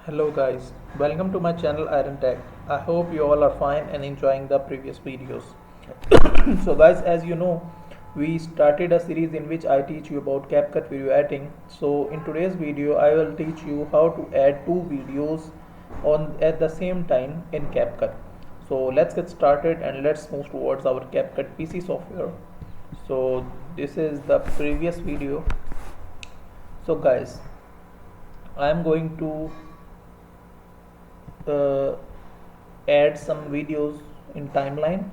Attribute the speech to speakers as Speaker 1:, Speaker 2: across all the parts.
Speaker 1: Hello guys, welcome to my channel Iron Tech. I hope you all are fine and enjoying the previous videos. So guys, as you know, we started a series in which I teach you about CapCut video editing. So in today's video, I will teach you how to add two videos on at the same time in CapCut. So let's get started and let's move towards our CapCut PC software. So this is the previous video. So guys, I am going to uh, add some videos in timeline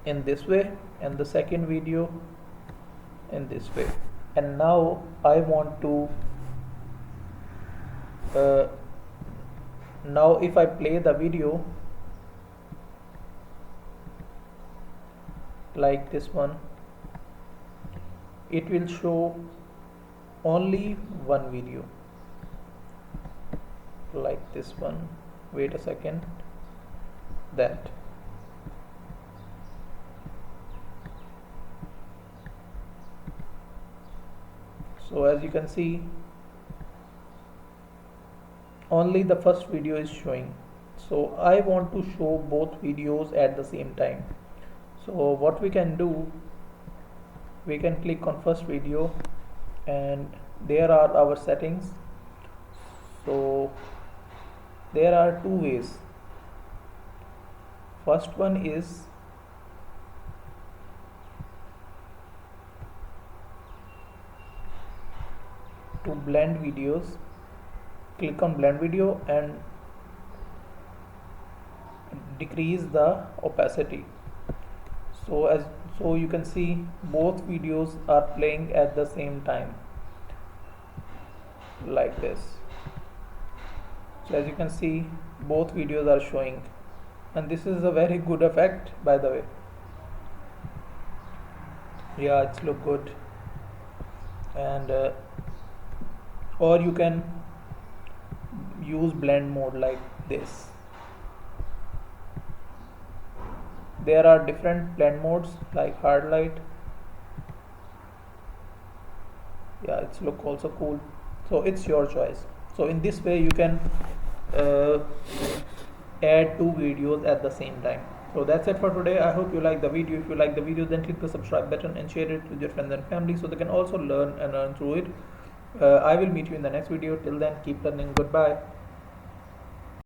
Speaker 1: in this way and the second video in this way. And now I want to uh, now if I play the video like this one, it will show only one video like this one. Wait a second, that. So as you can see, only the first video is showing. So I want to show both videos at the same time. So what we can do, we can click on first video and there are our settings. So there are two ways. First one is to blend videos. Click on blend video and decrease the opacity. So you can see both videos are playing at the same time like this. So as you can see, both videos are showing, and this is a very good effect, by the way. Yeah, it's look good. And or you can use blend mode like this. There are different blend modes like hard light. Yeah, it's look also cool. So it's your choice. So in this way you can uh, add two videos at the same time. So that's it for today. I hope you like the video. If you like the video, then click the subscribe button and share it with your friends and family so they can also learn and earn through it. I will meet you in the next video. Till then, keep learning. Goodbye.